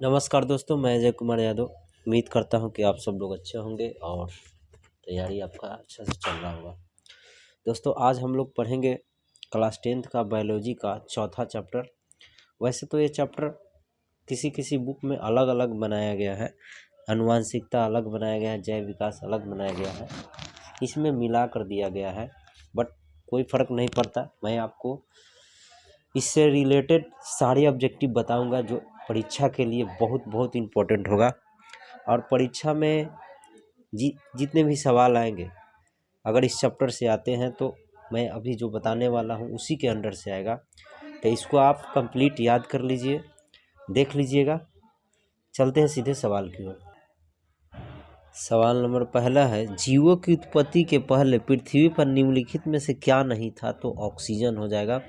नमस्कार दोस्तों, मैं अजय कुमार यादव। उम्मीद करता हूं कि आप सब लोग अच्छे होंगे और तैयारी आपका अच्छा से चल रहा होगा। दोस्तों, आज हम लोग पढ़ेंगे क्लास 10th का बायोलॉजी का चौथा चैप्टर। वैसे तो ये चैप्टर किसी किसी बुक में अलग अलग बनाया गया है, आनुवांशिकता अलग बनाया गया है, जैव विकास अलग बनाया गया है, इसमें मिला कर दिया गया है। बट कोई फ़र्क नहीं पड़ता, मैं आपको इससे रिलेटेड सारे ऑब्जेक्टिव बताऊंगा जो परीक्षा के लिए बहुत बहुत इम्पोर्टेंट होगा। और परीक्षा में जितने भी सवाल आएंगे, अगर इस चैप्टर से आते हैं तो मैं अभी जो बताने वाला हूँ उसी के अंडर से आएगा। तो इसको आप कंप्लीट याद कर लीजिए, देख लीजिएगा। चलते हैं सीधे सवाल की ओर। सवाल नंबर पहला है, जीवों की उत्पत्ति के पहले पृथ्वी पर निम्नलिखित में से क्या नहीं था? तो ऑक्सीजन हो जाएगा।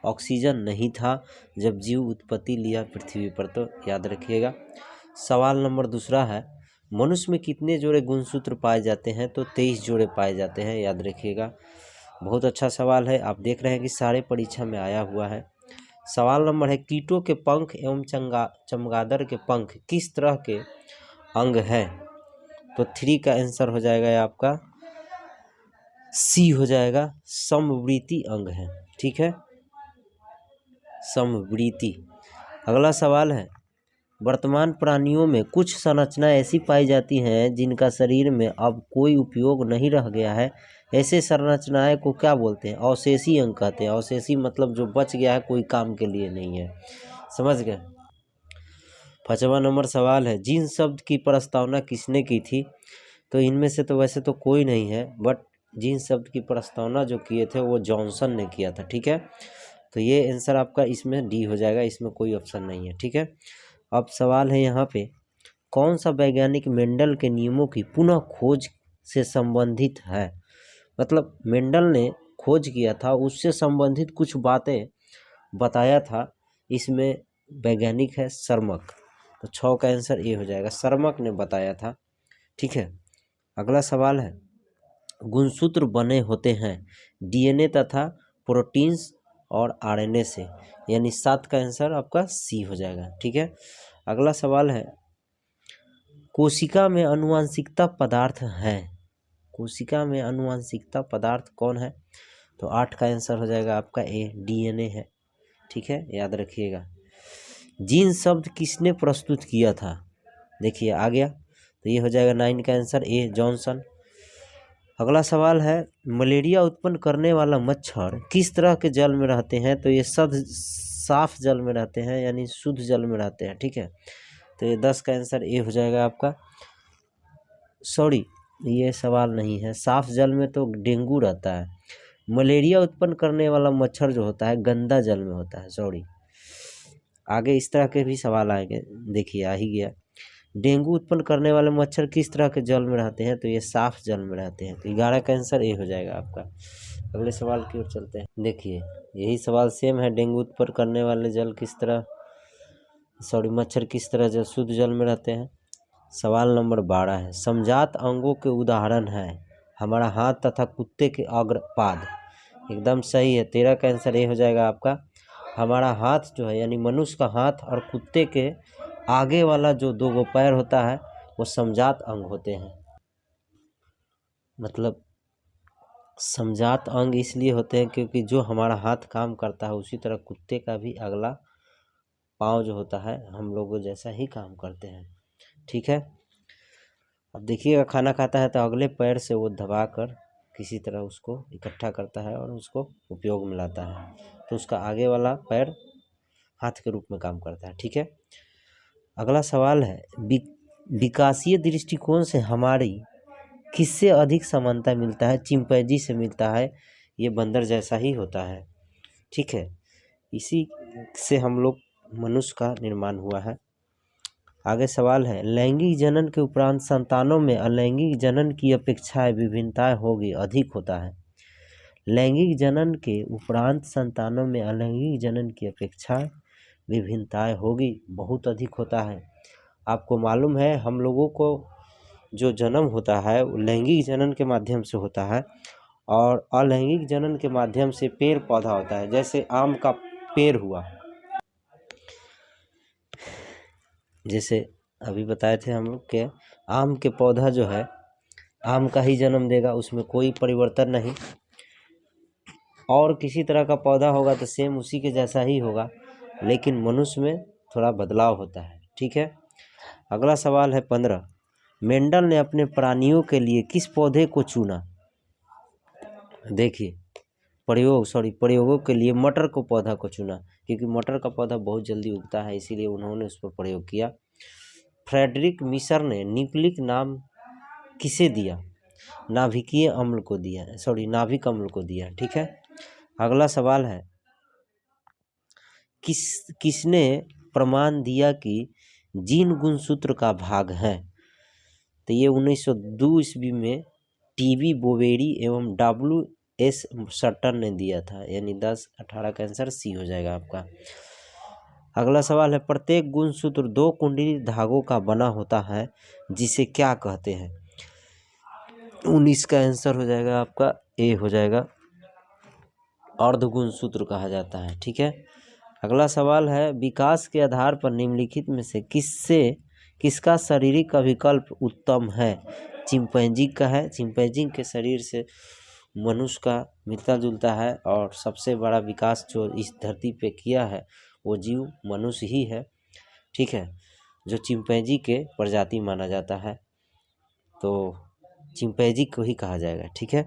ऑक्सीजन नहीं था जब जीव उत्पत्ति लिया पृथ्वी पर, तो याद रखिएगा। सवाल नंबर दूसरा है, मनुष्य में कितने जोड़े गुणसूत्र पाए जाते हैं? तो 23 जोड़े पाए जाते हैं, याद रखिएगा। बहुत अच्छा सवाल है, आप देख रहे हैं कि सारे परीक्षा में आया हुआ है। सवाल नंबर है, कीटों के पंख एवं चमगादड़ के पंख किस तरह के अंग है? तो 3 का आंसर हो जाएगा आपका सी हो जाएगा, समवृत्ति अंग है। ठीक है, समवृत्ति। अगला सवाल है, वर्तमान प्राणियों में कुछ संरचनाएं ऐसी पाई जाती हैं जिनका शरीर में अब कोई उपयोग नहीं रह गया है। ऐसे संरचनाएं को क्या बोलते हैं? अवशेषी अंग कहते हैं। अवशेषी मतलब जो बच गया है, कोई काम के लिए नहीं है। समझ गए। 5वां नंबर सवाल है, जीन शब्द की प्रस्तावना किसने की थी? तो इनमें से तो वैसे तो कोई नहीं है, बट जीन शब्द की प्रस्तावना जो किए थे वो जॉनसन ने किया था। ठीक है, तो ये आंसर आपका इसमें डी हो जाएगा, इसमें कोई ऑप्शन नहीं है। ठीक है, अब सवाल है यहाँ पे, कौन सा वैज्ञानिक मेंडल के नियमों की पुनः खोज से संबंधित है? मतलब मेंडल ने खोज किया था, उससे संबंधित कुछ बातें बताया था। इसमें वैज्ञानिक है सर्मक, तो 6 का आंसर ए हो जाएगा, सर्मक ने बताया था। ठीक है, अगला सवाल है, गुणसूत्र बने होते हैं डीएनए तथा प्रोटीन्स और आरएनए से, यानी 7 का आंसर आपका सी हो जाएगा। ठीक है, अगला सवाल है, कोशिका में आनुवंशिकता पदार्थ है। कोशिका में आनुवंशिकता पदार्थ कौन है? तो 8 का आंसर हो जाएगा आपका ए, डीएनए है। ठीक है, याद रखिएगा। जीन शब्द किसने प्रस्तुत किया था? देखिए आ गया, तो ये हो जाएगा 9 का आंसर ए, जॉनसन। अगला सवाल है, मलेरिया उत्पन्न करने वाला मच्छर किस तरह के जल में रहते हैं? तो ये सब साफ जल में रहते हैं, यानी शुद्ध जल में रहते हैं। ठीक है, तो ये 10 का आंसर ए हो जाएगा आपका। सॉरी, ये सवाल नहीं है, साफ जल में तो डेंगू रहता है। मलेरिया उत्पन्न करने वाला मच्छर जो होता है गंदा जल में होता है। सॉरी, आगे इस तरह के भी सवाल आएंगे, देखिए आ ही गया। डेंगू उत्पन्न करने वाले मच्छर किस तरह के जल में रहते हैं? तो ये साफ जल में रहते हैं, तो 11 का आंसर ए हो जाएगा आपका। अगले सवाल की ओर चलते हैं। देखिए यही सवाल सेम है, डेंगू उत्पन्न करने वाले जल किस तरह, सॉरी मच्छर किस तरह जल शुद्ध जल में रहते हैं। सवाल नंबर 12 है, समजात अंगों के उदाहरण है हमारा हाथ तथा कुत्ते के अग्रपाद। एकदम सही है, 13 का आंसर ए हो जाएगा आपका। हमारा हाथ जो है, यानी मनुष्य का हाथ और कुत्ते के आगे वाला जो 2 पैर होता है वो समजात अंग होते हैं। मतलब समजात अंग इसलिए होते हैं क्योंकि जो हमारा हाथ काम करता है उसी तरह कुत्ते का भी अगला पाँव जो होता है हम लोगों जैसा ही काम करते हैं। ठीक है, अब देखिएगा, खाना खाता है तो अगले पैर से वो दबा कर किसी तरह उसको इकट्ठा करता है और उसको उपयोग में लाता है, तो उसका आगे वाला पैर हाथ के रूप में काम करता है। ठीक है, अगला सवाल है, विकासीय दृष्टिकोण से हमारी किससे अधिक समानता मिलता है? चिंपैंजी से मिलता है, ये बंदर जैसा ही होता है। ठीक है, इसी से हम लोग मनुष्य का निर्माण हुआ है। आगे सवाल है, लैंगिक जनन के उपरांत संतानों में अलैंगिक जनन की अपेक्षाएं विभिन्नताएं होगी अधिक होता है। लैंगिक जनन के उपरांत संतानों में अलैंगिक जनन की अपेक्षा विभिन्नताएं होगी बहुत अधिक होता है। आपको मालूम है हम लोगों को जो जन्म होता है वो लैंगिक जनन के माध्यम से होता है, और अलैंगिक जनन के माध्यम से पेड़ पौधा होता है। जैसे आम का पेड़ हुआ, जैसे अभी बताए थे हम लोग के आम के पौधा जो है आम का ही जन्म देगा, उसमें कोई परिवर्तन नहीं। और किसी तरह का पौधा होगा तो सेम उसी के जैसा ही होगा, लेकिन मनुष्य में थोड़ा बदलाव होता है। ठीक है, अगला सवाल है 15। मेंडल ने अपने प्राणियों के लिए किस पौधे को चुना? देखिए, प्रयोगों के लिए मटर को पौधा को चुना, क्योंकि मटर का पौधा बहुत जल्दी उगता है, इसीलिए उन्होंने उस पर प्रयोग किया। फ्रेडरिक मिशर ने न्यूक्लिक नाम किसे दिया? नाभिकीय अम्ल को दिया, नाभिक अम्ल को दिया। ठीक है, अगला सवाल है किसने प्रमाण दिया कि जीन गुणसूत्र का भाग है? तो ये 1902 ईस्वी में टीवी बोवेरी एवं WS सटन ने दिया था, यानी 10-18 का आंसर सी हो जाएगा आपका। अगला सवाल है प्रत्येक गुणसूत्र 2 कुंडली धागों का बना होता है, जिसे क्या कहते हैं? 19 का आंसर हो जाएगा आपका ए हो जाएगा, अर्ध गुणसूत्र कहा जाता है। ठीक है, अगला सवाल है विकास के आधार पर निम्नलिखित में से किसका शारीरिक अभिकल्प उत्तम है? चिंपैंजी का है। चिंपैंजी के शरीर से मनुष्य का मिलता जुलता है, और सबसे बड़ा विकास जो इस धरती पे किया है वो जीव मनुष्य ही है। ठीक है, जो चिंपैंजी के प्रजाति माना जाता है, तो चिंपैंजी को ही कहा जाएगा। ठीक है,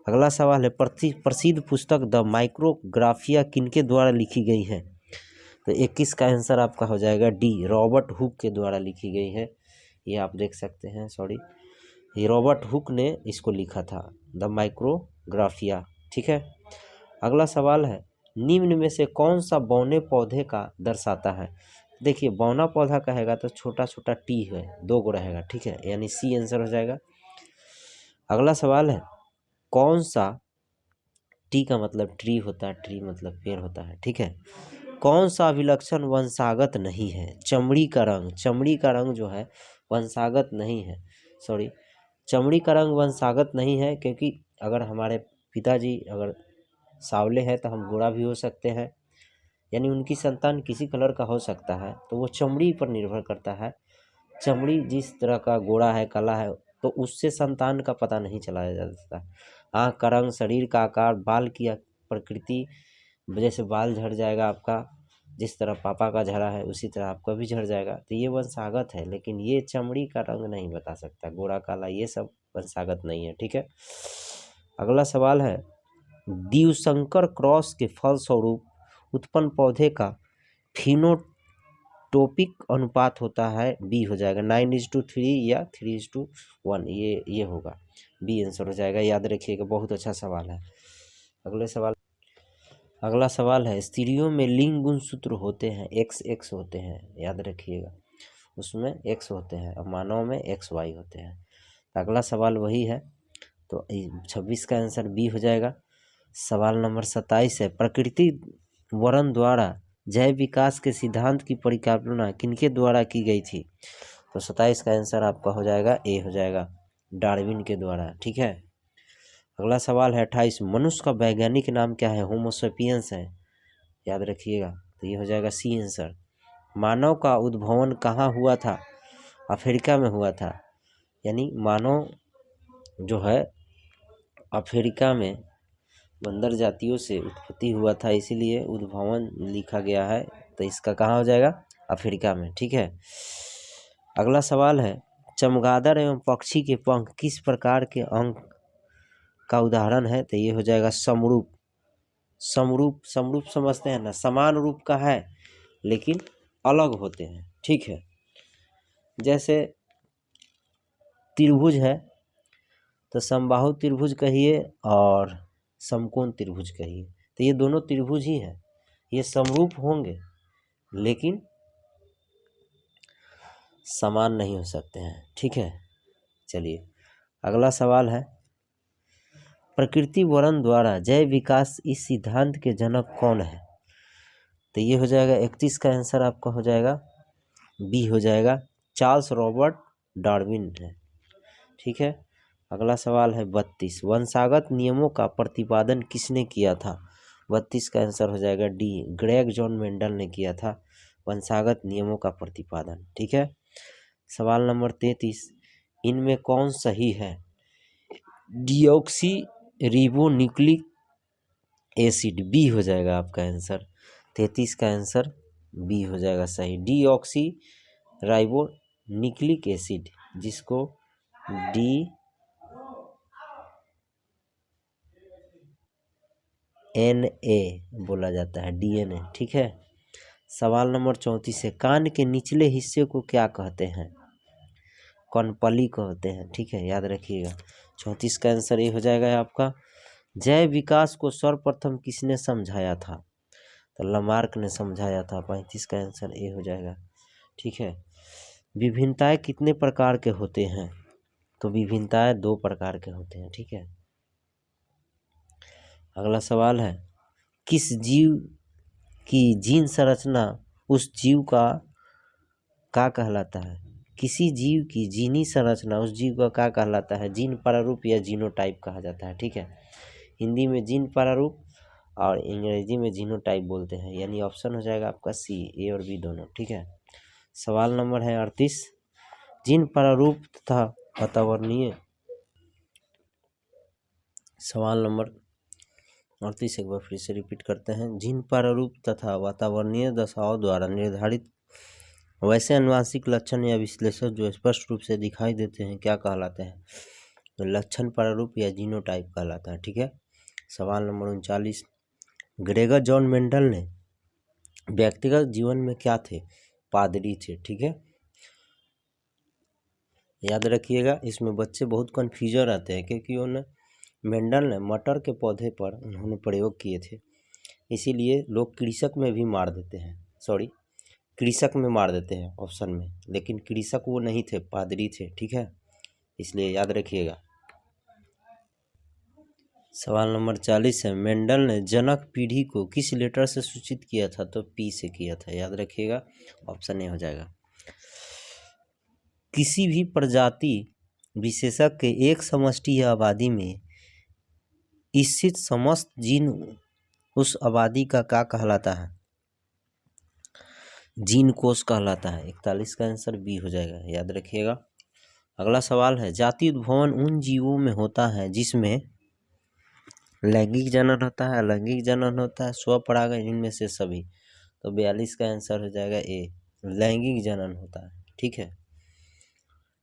अगला सवाल है प्रसिद्ध पुस्तक द माइक्रोग्राफिया किनके द्वारा लिखी गई है? तो 21 का आंसर आपका हो जाएगा डी, रॉबर्ट हुक के द्वारा लिखी गई है। ये आप देख सकते हैं, ये रॉबर्ट हुक ने इसको लिखा था, द माइक्रोग्राफिया। ठीक है, अगला सवाल है निम्न में से कौन सा बौने पौधे का दर्शाता है? देखिए, बौना पौधा कहेगा तो छोटा छोटा टी है, 2 गो रहेगा। ठीक है, यानी सी आंसर हो जाएगा। अगला सवाल है कौन सा, टी का मतलब ट्री होता है, ट्री मतलब पेड़ होता है। ठीक है, कौन सा अभिलक्षण वंशागत नहीं है? चमड़ी का रंग जो है वंशागत नहीं है, चमड़ी का रंग वंशागत नहीं है, क्योंकि अगर हमारे पिताजी अगर सावले हैं तो हम गोरा भी हो सकते हैं, यानी उनकी संतान किसी कलर का हो सकता है, तो वो चमड़ी पर निर्भर करता है। चमड़ी जिस तरह का गोरा है, काला है, तो उससे संतान का पता नहीं चलाया जा सकता। आँख का रंग, शरीर का आकार, बाल की प्रकृति, जैसे बाल झड़ जाएगा आपका, जिस तरह पापा का झड़ा है उसी तरह आपका भी झड़ जाएगा, तो ये वंशागत है। लेकिन ये चमड़ी का रंग नहीं बता सकता, गोरा काला ये सब वंशागत नहीं है। ठीक है, अगला सवाल है द्विसंकर क्रॉस के फलस्वरूप उत्पन्न पौधे का फिनोटोपिक अनुपात होता है, बी हो जाएगा 9:3 या 3:1, ये होगा, बी आंसर हो जाएगा। याद रखिएगा, बहुत अच्छा सवाल है। अगला सवाल है स्त्रियों में लिंग गुणसूत्र होते हैं, XX होते हैं, याद रखिएगा, उसमें X होते हैं, और मानव में XY होते हैं। अगला सवाल वही है, तो 26 का आंसर बी हो जाएगा। सवाल नंबर 27 है प्रकृति वर्ण द्वारा जैव विकास के सिद्धांत की परिकल्पना किनके द्वारा की गई थी? तो 27 का आंसर आपका हो जाएगा ए हो जाएगा, डार्विन के द्वारा। ठीक है, अगला सवाल है 28 मनुष्य का वैज्ञानिक नाम क्या है? होमोसेपियंस है, याद रखिएगा, तो ये हो जाएगा सी आंसर। मानव का उद्भवन कहाँ हुआ था? अफ्रीका में हुआ था, यानी मानव जो है अफ्रीका में बंदर जातियों से उत्पत्ति हुआ था, इसीलिए उद्भवन लिखा गया है, तो इसका कहाँ हो जाएगा? अफ्रीका में। ठीक है, अगला सवाल है चमगादड़ एवं पक्षी के पंख किस प्रकार के अंग का उदाहरण है? तो ये हो जाएगा समरूप। समरूप समझते हैं ना, समान रूप का है लेकिन अलग होते हैं। ठीक है, जैसे त्रिभुज है तो समबाहु त्रिभुज कहिए और समकोण त्रिभुज कहिए, तो ये दोनों त्रिभुज ही हैं, ये समरूप होंगे लेकिन समान नहीं हो सकते हैं। ठीक है, चलिए अगला सवाल है प्रकृति वर्ण द्वारा जैव विकास इस सिद्धांत के जनक कौन है? तो ये हो जाएगा 31 का आंसर आपका हो जाएगा बी हो जाएगा, चार्ल्स रॉबर्ट डार्विन है। ठीक है, अगला सवाल है 32 वंशागत नियमों का प्रतिपादन किसने किया था? 32 का आंसर हो जाएगा डी, ग्रेग जॉन मेंडल ने किया था वंशागत नियमों का प्रतिपादन। ठीक है। सवाल नंबर 33, इनमें कौन सही है? डिऑक्सी रिबोन्यूक्लिक एसिड, बी हो जाएगा आपका आंसर। 33 का आंसर बी हो जाएगा सही। डीऑक्सी राइबोन्यूक्लिक एसिड, जिसको DNA बोला जाता है, DNA। ठीक है। सवाल नंबर 34 है, कान के निचले हिस्से को क्या कहते हैं? कनपली कहते हैं। ठीक है, याद रखिएगा। 34 का आंसर ये हो जाएगा आपका। जय विकास को सर्वप्रथम किसने समझाया था? तो लमार्क ने समझाया था। 35 का आंसर ए हो जाएगा। ठीक है। विभिन्नताएं कितने प्रकार के होते हैं? तो विभिन्नताएं 2 प्रकार के होते हैं। ठीक है। अगला सवाल है, किस जीव की जीन संरचना उस जीव का कहलाता है? किसी जीव की जीनी संरचना उस जीव का क्या कहलाता है? जीन प्रारूप या जीनोटाइप कहा जाता है। ठीक है। हिंदी में जीन प्रारूप और अंग्रेजी में जीनोटाइप बोलते हैं। यानी ऑप्शन हो जाएगा आपका सी, ए और बी दोनों। ठीक है। सवाल नंबर है 38, जीन प्रारूप तथा वातावरणीय, सवाल नंबर 38 एक बार फिर से रिपीट करते हैं। जीन प्रारूप तथा वातावरणीय दशाओं द्वारा निर्धारित वैसे आनुवांशिक लक्षण या विश्लेषण जो स्पष्ट रूप से दिखाई देते हैं क्या कहलाते हैं? तो लक्षण प्रारूप या जीनोटाइप कहलाता है। ठीक है। सवाल नंबर 39, ग्रेगर जॉन मेंडल ने व्यक्तिगत जीवन में क्या थे? पादरी थे। ठीक है, याद रखिएगा। इसमें बच्चे बहुत कन्फ्यूजन रहते हैं क्योंकि मेंडल ने मटर के पौधे पर उन्होंने प्रयोग किए थे, इसीलिए लोग कृषक में भी मार देते हैं, कृषक में मार देते हैं ऑप्शन में, लेकिन कृषक वो नहीं थे, पादरी थे। ठीक है, इसलिए याद रखिएगा। सवाल नंबर 40 है, मेंडल ने जनक पीढ़ी को किस लेटर से सूचित किया था? तो पी से किया था, याद रखिएगा। ऑप्शन ए हो जाएगा। किसी भी प्रजाति विशेषक के एक समष्टि या आबादी में स्थित समस्त जीन उस आबादी का क्या कहलाता है? जीन कोष कहलाता है। 41 का आंसर बी हो जाएगा, याद रखिएगा। अगला सवाल है, जाति उद्भवन उन जीवों में होता है जिसमें लैंगिक जनन होता है, अलैंगिक जनन होता है, स्वपरागण, इनमें से सभी। तो 42 का आंसर हो जाएगा ए, लैंगिक जनन होता है। ठीक है,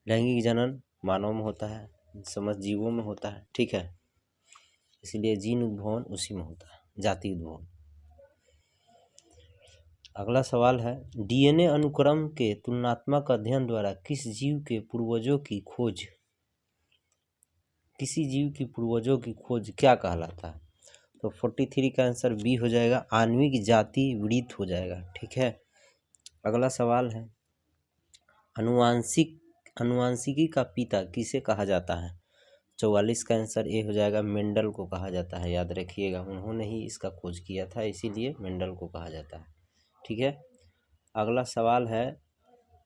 लैंगिक जनन मानव में होता है, समस्त जीवों में होता है। ठीक है, इसलिए जीन उद्भवन उसी में होता है, जाति उद्भवन। अगला सवाल है, डीएनए अनुक्रम के तुलनात्मक अध्ययन द्वारा किसी जीव के पूर्वजों की खोज क्या कहलाता है? तो 43 का आंसर बी हो जाएगा, आणविक जाति वृत्त हो जाएगा। ठीक है। अगला सवाल है, अनुवांशिकी का पिता किसे कहा जाता है? 44 का आंसर ए हो जाएगा, मेंडल को कहा जाता है, याद रखिएगा। उन्होंने ही इसका खोज किया था, इसीलिए मेंडल को कहा जाता है। ठीक है। अगला सवाल है,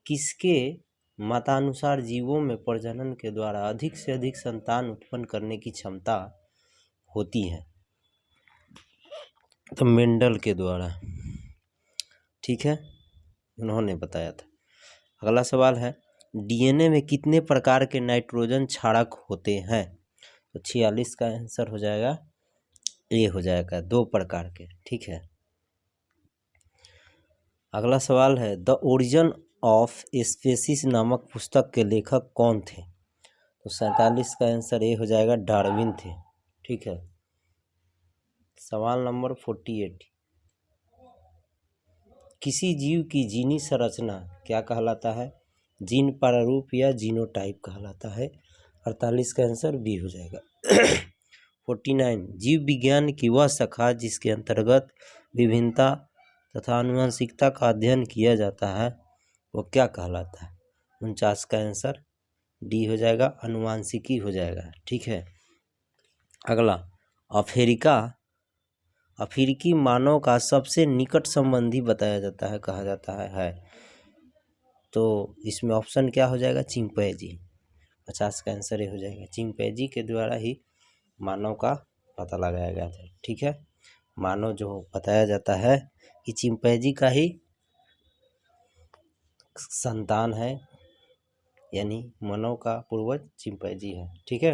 किसके मतानुसार जीवों में प्रजनन के द्वारा अधिक से अधिक संतान उत्पन्न करने की क्षमता होती है? तो मेंडल के द्वारा। ठीक है, उन्होंने बताया था। अगला सवाल है, डीएनए में कितने प्रकार के नाइट्रोजन क्षारक होते हैं? तो 46 का आंसर हो जाएगा ए हो जाएगा, 2 प्रकार के। ठीक है। अगला सवाल है, द ओरिजिन ऑफ स्पीसीज नामक पुस्तक के लेखक कौन थे? तो 47 का आंसर ए हो जाएगा, डार्विन थे। ठीक है। सवाल नंबर 48, किसी जीव की जीनी संरचना क्या कहलाता है? जीन प्रारूप या जीनोटाइप कहलाता है। 48 का आंसर बी हो जाएगा। 49, जीव विज्ञान की वह शाखा जिसके अंतर्गत विभिन्नता तथा आनुवंशिकता का अध्ययन किया जाता है वो क्या कहलाता है? 49 का आंसर डी हो जाएगा, आनुवंशिकी हो जाएगा। ठीक है। अगला, अफ्रीकी मानव का सबसे निकट संबंधी बताया जाता है, कहा जाता है। तो इसमें ऑप्शन क्या हो जाएगा? चिंपैंजी। 50 का आंसर ये हो जाएगा, चिंपैंजी के द्वारा ही मानव का पता लगाया गया था। ठीक है, मानव जो बताया जाता है कि चिंपैंजी का ही संतान है, यानी मानव का पूर्वज चिंपैंजी है। ठीक है,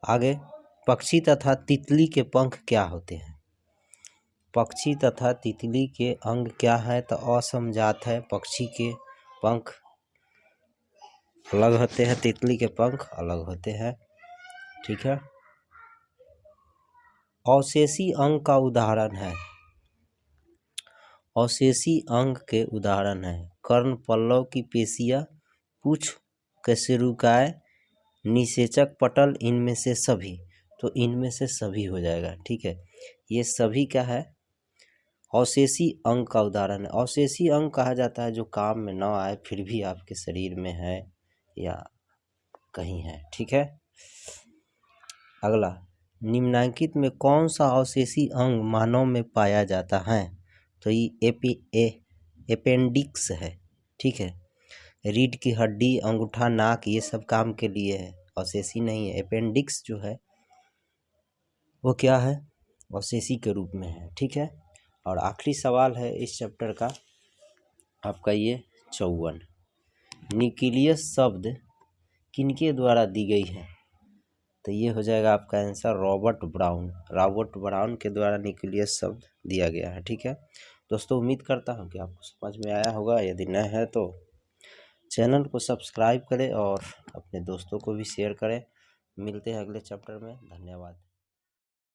आगे, पक्षी तथा तितली के पंख क्या होते हैं? पक्षी तथा तितली के अंग क्या है? तो असमजात है। पक्षी के पंख अलग होते हैं, तितली के पंख अलग होते हैं। ठीक है, अवशेषी अंग का उदाहरण है। अवशेषी अंग के उदाहरण है कर्ण पल्लव की पेशियां, पूछ कशेरुकाय, निषेचक पटल, इनमें से सभी। तो इनमें से सभी हो जाएगा। ठीक है, ये सभी क्या है? अवशेषी अंग का उदाहरण है। अवशेषी अंग कहा जाता है जो काम में न आए फिर भी आपके शरीर में है या कहीं है। ठीक है, अगला, निम्नलिखित में कौन सा अवशेषी अंग मानव में पाया जाता है? तो ये अपेंडिक्स है। ठीक है, रीढ़ की हड्डी, अंगूठा, नाक, ये सब काम के लिए है, अवशेषी नहीं है। अपेंडिक्स जो है वो क्या है? अवशेषी के रूप में है। ठीक है, और आखिरी सवाल है इस चैप्टर का आपका ये 54, न्यूक्लियस शब्द किनके द्वारा दी गई है? तो ये हो जाएगा आपका answer Robert brown. Robert brown के द्वारा न्यूक्लियस शब्द दिया गया है। ठीक है दोस्तों, उम्मीद करता हूँ कि आपको समझ में आया होगा। यदि न है तो चैनल को सब्सक्राइब करें और अपने दोस्तों को भी शेयर करें। मिलते हैं अगले चैप्टर में। धन्यवाद।